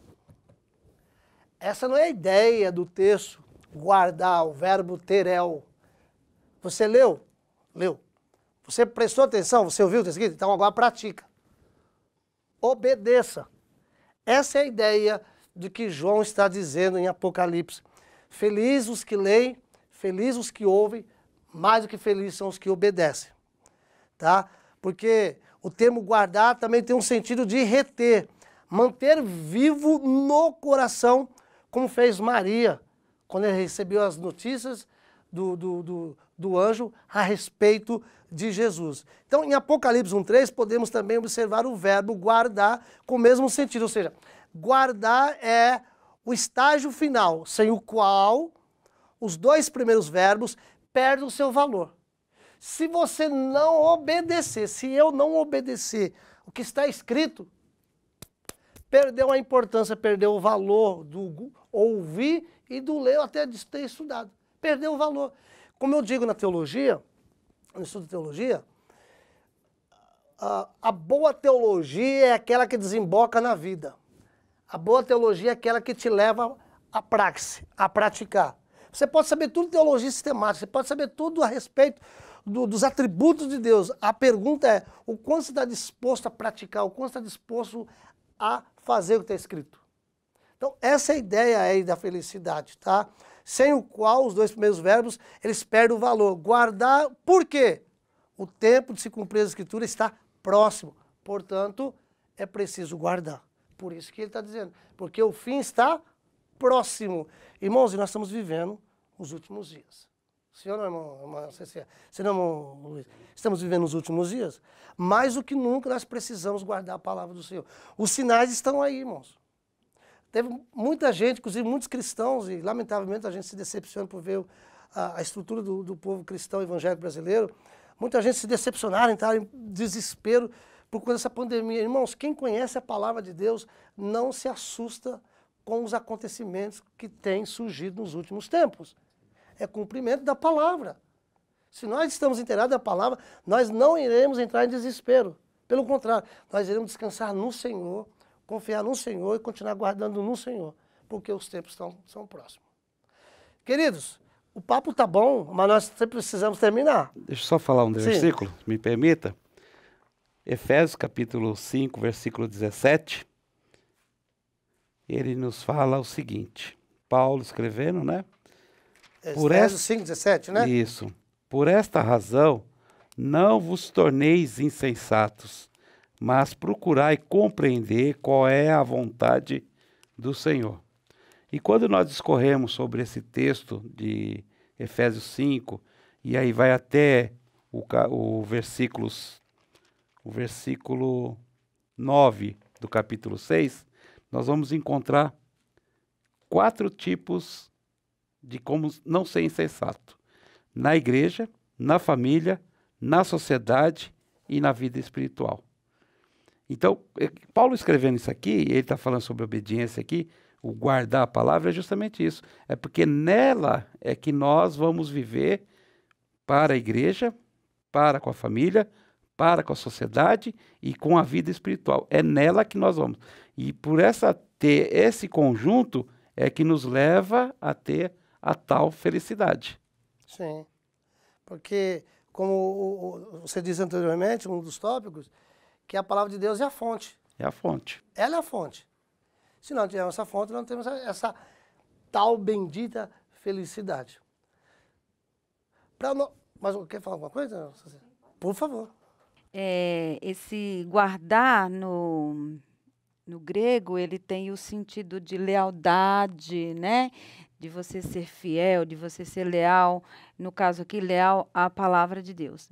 Essa não é a ideia do texto, guardar, o verbo terel. Você leu? Leu. Você prestou atenção? Você ouviu o texto? Então agora pratica. Obedeça. Essa é a ideia de que João está dizendo em Apocalipse. Felizes os que leem, felizes os que ouvem, mais do que felizes são os que obedecem. Tá? Porque o termo guardar também tem um sentido de reter, manter vivo no coração, como fez Maria, quando ele recebeu as notícias do anjo a respeito de Jesus. Então, em Apocalipse 1:3, podemos também observar o verbo guardar com o mesmo sentido, ou seja, guardar é o estágio final, sem o qual os dois primeiros verbos perdem o seu valor. Se você não obedecer, se eu não obedecer o que está escrito, perdeu a importância, perdeu o valor do ouvir e do ler, até de ter estudado. Perdeu o valor. Como eu digo na teologia, no estudo de teologia, a boa teologia é aquela que desemboca na vida. A boa teologia é aquela que te leva à praxe, a praticar. Você pode saber tudo de teologia sistemática, você pode saber tudo a respeito dos atributos de Deus. A pergunta é, o quanto você está disposto a praticar, o quanto você está disposto a fazer o que está escrito. Então, essa é a ideia aí da felicidade, tá? Sem o qual os dois primeiros verbos, eles perdem o valor. Guardar, por quê? O tempo de se cumprir a Escritura está próximo. Portanto, é preciso guardar. Por isso que ele está dizendo. Porque o fim está próximo. Irmãos, e nós estamos vivendo os últimos dias. Senhor, irmão, irmão Luiz, estamos vivendo os últimos dias. Mais do que nunca nós precisamos guardar a palavra do Senhor. Os sinais estão aí, irmãos. Teve muita gente, inclusive muitos cristãos, e lamentavelmente a gente se decepciona por ver a estrutura do povo cristão evangélico brasileiro. Muita gente se decepcionaram, entraram em desespero por conta dessa pandemia. Irmãos, quem conhece a palavra de Deus não se assusta com os acontecimentos que têm surgido nos últimos tempos. É cumprimento da palavra. Se nós estamos inteirados da palavra, nós não iremos entrar em desespero. Pelo contrário, nós iremos descansar no Senhor, confiar no Senhor e continuar guardando no Senhor, porque os tempos são próximos. Queridos, o papo tá bom, mas nós sempre precisamos terminar. Deixa eu só falar um versículo, me permita. Efésios capítulo 5, versículo 17. Ele nos fala o seguinte, Paulo escrevendo, né? Por Efésios 5:17, né? Isso. Por esta razão, não vos torneis insensatos, mas procurai compreender qual é a vontade do Senhor. E quando nós discorremos sobre esse texto de Efésios 5, e aí vai até o versículo 9 do capítulo 6, nós vamos encontrar 4 tipos de como não ser insensato. Na igreja, na família, na sociedade e na vida espiritual. Então, Paulo escrevendo isso aqui, ele está falando sobre obediência aqui, o guardar a palavra é justamente isso. É porque nela é que nós vamos viver para a igreja, para com a família, para com a sociedade e com a vida espiritual. É nela que nós vamos. E por ter esse conjunto é que nos leva a ter a tal felicidade. Sim. Porque, como você disse anteriormente, um dos tópicos, que a palavra de Deus é a fonte. É a fonte. Ela é a fonte. Se não tivermos essa fonte, não temos essa tal bendita felicidade. Mas quer falar alguma coisa? Por favor. Esse guardar no grego, ele tem o sentido de lealdade, né? De você ser fiel, de você ser leal, no caso aqui, leal à palavra de Deus.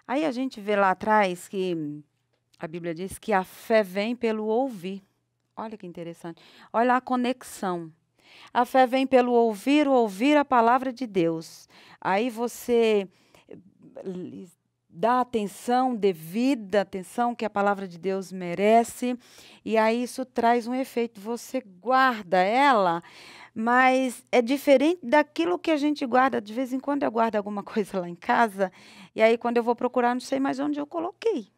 Aí a gente vê lá atrás que a Bíblia diz que a fé vem pelo ouvir. Olha que interessante. Olha a conexão. A fé vem pelo ouvir a palavra de Deus. Aí você dá atenção, devida atenção que a palavra de Deus merece, e aí isso traz um efeito. Você guarda ela, mas é diferente daquilo que a gente guarda. De vez em quando eu guardo alguma coisa lá em casa, e aí quando eu vou procurar, não sei mais onde eu coloquei.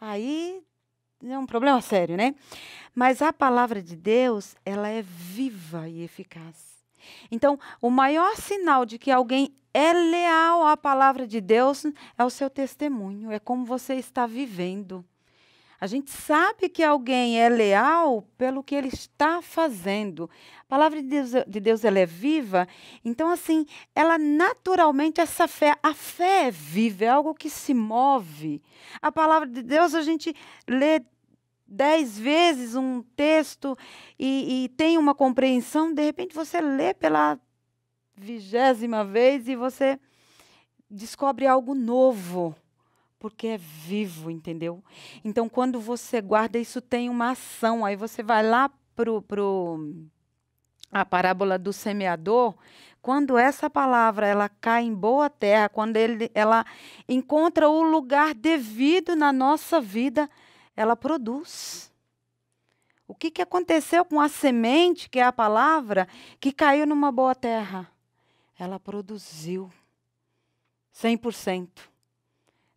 Aí é um problema sério, né? Mas a palavra de Deus, ela é viva e eficaz. Então, o maior sinal de que alguém é leal à palavra de Deus é o seu testemunho, é como você está vivendo. A gente sabe que alguém é leal pelo que ele está fazendo. A palavra de Deus ela é viva, então assim, ela naturalmente, a fé é viva, é algo que se move. A palavra de Deus, a gente lê 10 vezes um texto e tem uma compreensão, de repente você lê pela 20ª vez e você descobre algo novo, porque é vivo, entendeu? Então, quando você guarda, isso tem uma ação. Aí você vai lá para a parábola do semeador. Quando essa palavra ela cai em boa terra, quando ela encontra o lugar devido na nossa vida, ela produz. O que aconteceu com a semente, que é a palavra, que caiu numa boa terra? Ela produziu 100%.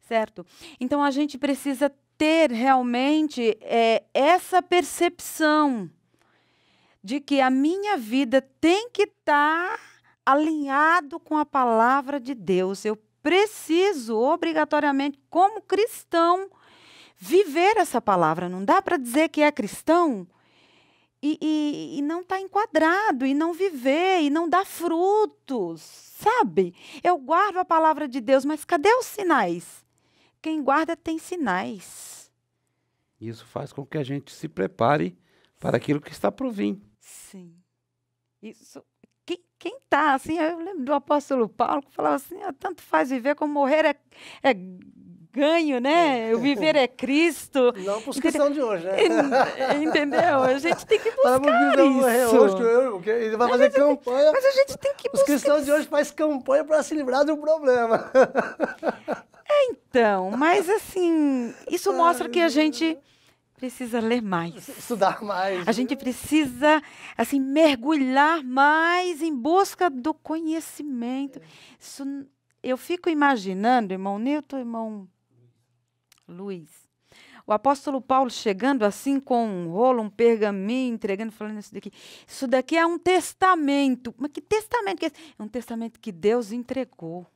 Certo? Então, a gente precisa ter realmente essa percepção de que a minha vida tem que estar alinhado com a palavra de Deus. Eu preciso, obrigatoriamente, como cristão, viver essa palavra. Não dá para dizer que é cristão e não está enquadrado, e não viver, e não dar frutos, sabe? Eu guardo a palavra de Deus, mas cadê os sinais? Quem guarda tem sinais. Isso faz com que a gente se prepare para aquilo que está por vir. Sim. Isso. Quem está assim, eu lembro do apóstolo Paulo que falava assim, tanto faz viver como morrer é ganho, né? O viver é Cristo. Não para os cristãos de hoje, né? Entendeu? A gente tem que buscar isso. Hoje, ele vai fazer campanha. Mas a gente tem que buscar. Os cristãos de hoje fazem campanha para se livrar do problema. Então, mas assim, isso mostra que a gente precisa ler mais. Estudar mais. A gente precisa, assim, mergulhar mais em busca do conhecimento. Isso, eu fico imaginando, irmão Newton, irmão Luiz, o apóstolo Paulo chegando assim com um rolo, um pergaminho, entregando, falando isso daqui é um testamento. Mas que testamento que é esse? É um testamento que Deus entregou.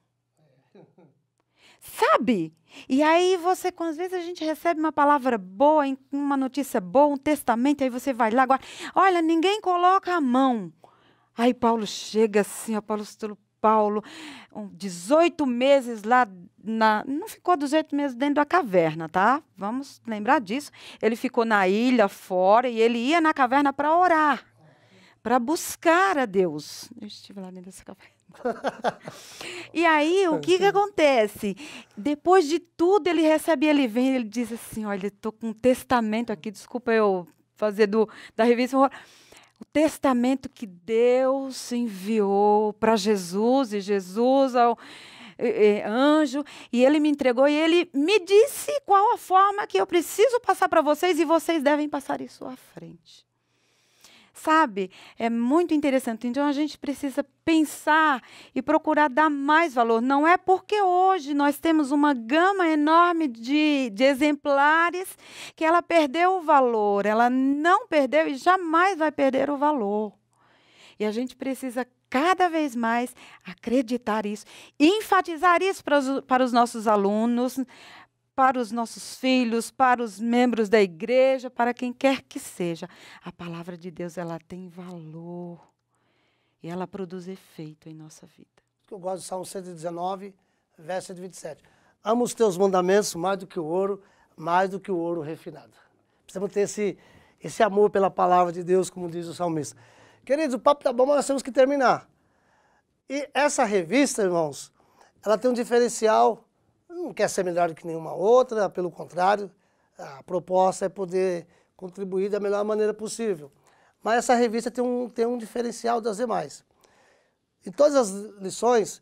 Sabe? E aí você, às vezes a gente recebe uma palavra boa, uma notícia boa, um testamento, aí você vai lá agora. Olha, ninguém coloca a mão. Aí Paulo chega assim, apóstolo Paulo, 18 meses lá, não ficou 18 meses dentro da caverna, tá? Vamos lembrar disso. Ele ficou na ilha, fora, e ele ia na caverna para orar, para buscar a Deus. Eu estive lá dentro dessa caverna. E aí, o que acontece? Depois de tudo, ele vem, ele diz assim, olha, estou com um testamento aqui, desculpa eu fazer da revista, o testamento que Deus enviou para Jesus, e Jesus ao anjo, e ele me entregou, e ele me disse qual a forma que eu preciso passar para vocês, e vocês devem passar isso à frente. Sabe? É muito interessante. Então, a gente precisa pensar e procurar dar mais valor. Não é porque hoje nós temos uma gama enorme de exemplares que ela perdeu o valor. Ela não perdeu e jamais vai perder o valor. E a gente precisa cada vez mais acreditar isso, enfatizar isso para os nossos alunos, para os nossos filhos, para os membros da igreja, para quem quer que seja. A palavra de Deus, ela tem valor e ela produz efeito em nossa vida. Eu gosto do Salmo 119, verso 27. Amo os teus mandamentos mais do que o ouro refinado. Precisamos ter esse amor pela palavra de Deus, como diz o salmista. Queridos, o papo tá bom, mas nós temos que terminar. E essa revista, irmãos, ela tem um diferencial. Não quer ser melhor do que nenhuma outra, pelo contrário, a proposta é poder contribuir da melhor maneira possível. Mas essa revista tem um diferencial das demais. Em todas as lições,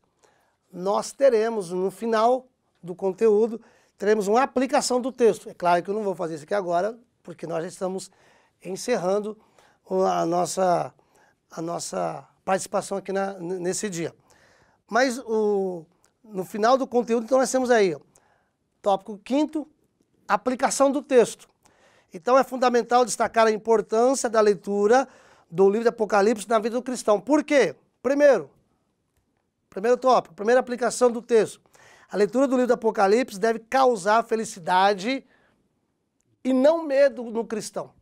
nós teremos, no final do conteúdo, teremos uma aplicação do texto. É claro que eu não vou fazer isso aqui agora, porque nós já estamos encerrando a nossa participação aqui nesse dia. Mas no final do conteúdo, então nós temos aí, ó, tópico 5º, aplicação do texto. Então é fundamental destacar a importância da leitura do livro de Apocalipse na vida do cristão. Por quê? Primeiro tópico, primeira aplicação do texto. A leitura do livro do Apocalipse deve causar felicidade e não medo no cristão.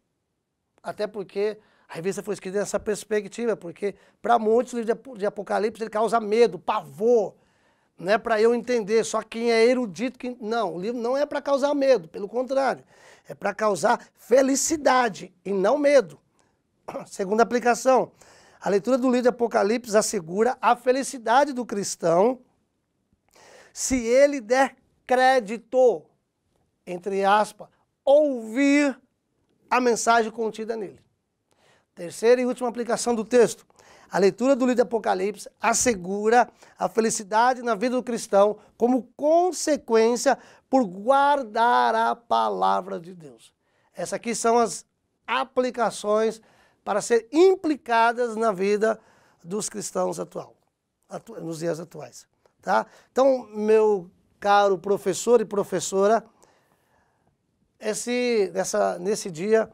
Até porque a revista foi escrita nessa perspectiva, porque para muitos o livro de Apocalipse ele causa medo, pavor. Não é para eu entender, só quem é erudito que... Não, o livro não é para causar medo, pelo contrário. É para causar felicidade e não medo. Segunda aplicação, a leitura do livro de Apocalipse assegura a felicidade do cristão se ele der crédito, entre aspas, ouvir a mensagem contida nele. Terceira e última aplicação do texto. A leitura do livro de Apocalipse assegura a felicidade na vida do cristão como consequência por guardar a palavra de Deus. Essas aqui são as aplicações para ser implicadas na vida dos cristãos nos dias atuais. Tá? Então, meu caro professor e professora, nesse dia,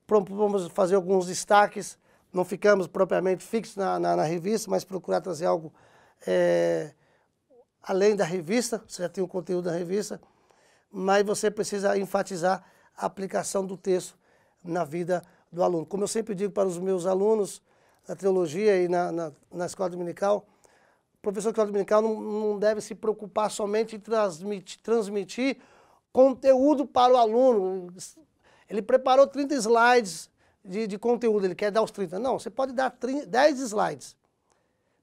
vamos fazer alguns destaques. Não ficamos propriamente fixos na revista, mas procurar trazer algo além da revista. Você já tem o conteúdo da revista, mas você precisa enfatizar a aplicação do texto na vida do aluno. Como eu sempre digo para os meus alunos na teologia e na escola dominical, o professor de escola dominical não deve se preocupar somente em transmitir conteúdo para o aluno. Ele preparou 30 slides de conteúdo, ele quer dar os 30. Não, você pode dar 10 slides,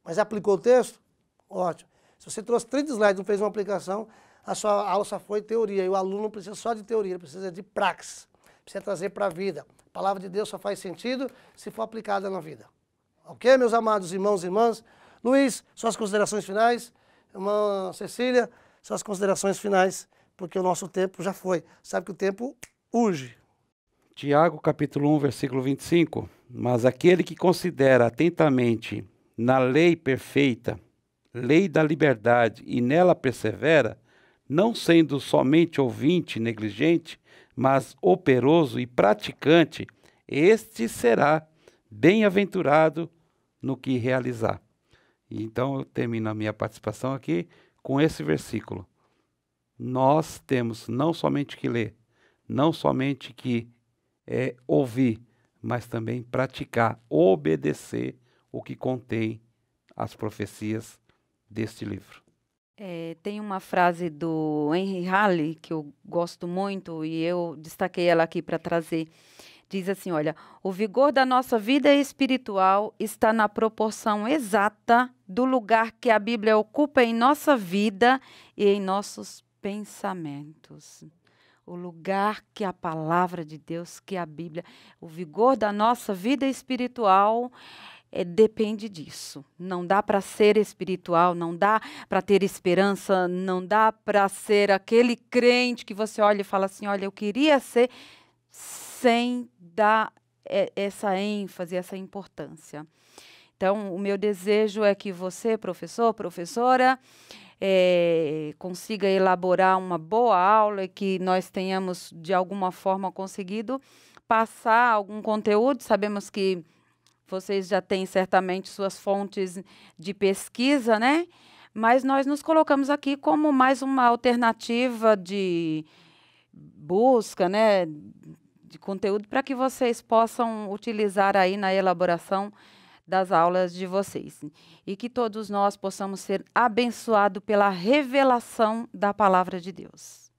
mas aplicou o texto? Ótimo. Se você trouxe 30 slides e não fez uma aplicação, a sua aula só foi teoria, e o aluno não precisa só de teoria, ele precisa de praxis, precisa trazer para a vida. A palavra de Deus só faz sentido se for aplicada na vida. Ok, meus amados irmãos e irmãs? Luiz, suas considerações finais. Irmã Cecília, suas considerações finais, porque o nosso tempo já foi. Sabe que o tempo urge. Tiago, capítulo 1, versículo 25. Mas aquele que considera atentamente na lei perfeita, lei da liberdade, e nela persevera, não sendo somente ouvinte negligente, mas operoso e praticante, este será bem-aventurado no que realizar. Então eu termino a minha participação aqui com esse versículo. Nós temos não somente que ler, não somente que ouvir, mas também praticar, obedecer o que contém as profecias deste livro. Tem uma frase do Henry Halley que eu gosto muito e eu destaquei ela aqui para trazer. Diz assim, olha, o vigor da nossa vida espiritual está na proporção exata do lugar que a Bíblia ocupa em nossa vida e em nossos pensamentos. O lugar que a palavra de Deus, que a Bíblia, o vigor da nossa vida espiritual depende disso. Não dá para ser espiritual, não dá para ter esperança, não dá para ser aquele crente que você olha e fala assim, olha, eu queria ser, sem dar essa ênfase, essa importância. Então, o meu desejo é que você, professor, professora, consiga elaborar uma boa aula e que nós tenhamos, de alguma forma, conseguido passar algum conteúdo. Sabemos que vocês já têm certamente suas fontes de pesquisa, né? Mas nós nos colocamos aqui como mais uma alternativa de busca, né? De conteúdo para que vocês possam utilizar aí na elaboração das aulas de vocês. E que todos nós possamos ser abençoados pela revelação da palavra de Deus.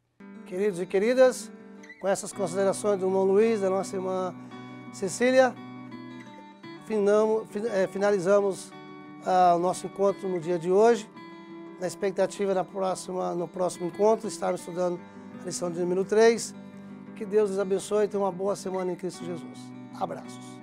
Queridos e queridas, com essas considerações do irmão Luiz, da nossa irmã Cecília, finalizamos o nosso encontro no dia de hoje, na expectativa no próximo encontro, estarmos estudando a lição de número 3. Que Deus os abençoe e tenha uma boa semana em Cristo Jesus. Abraços.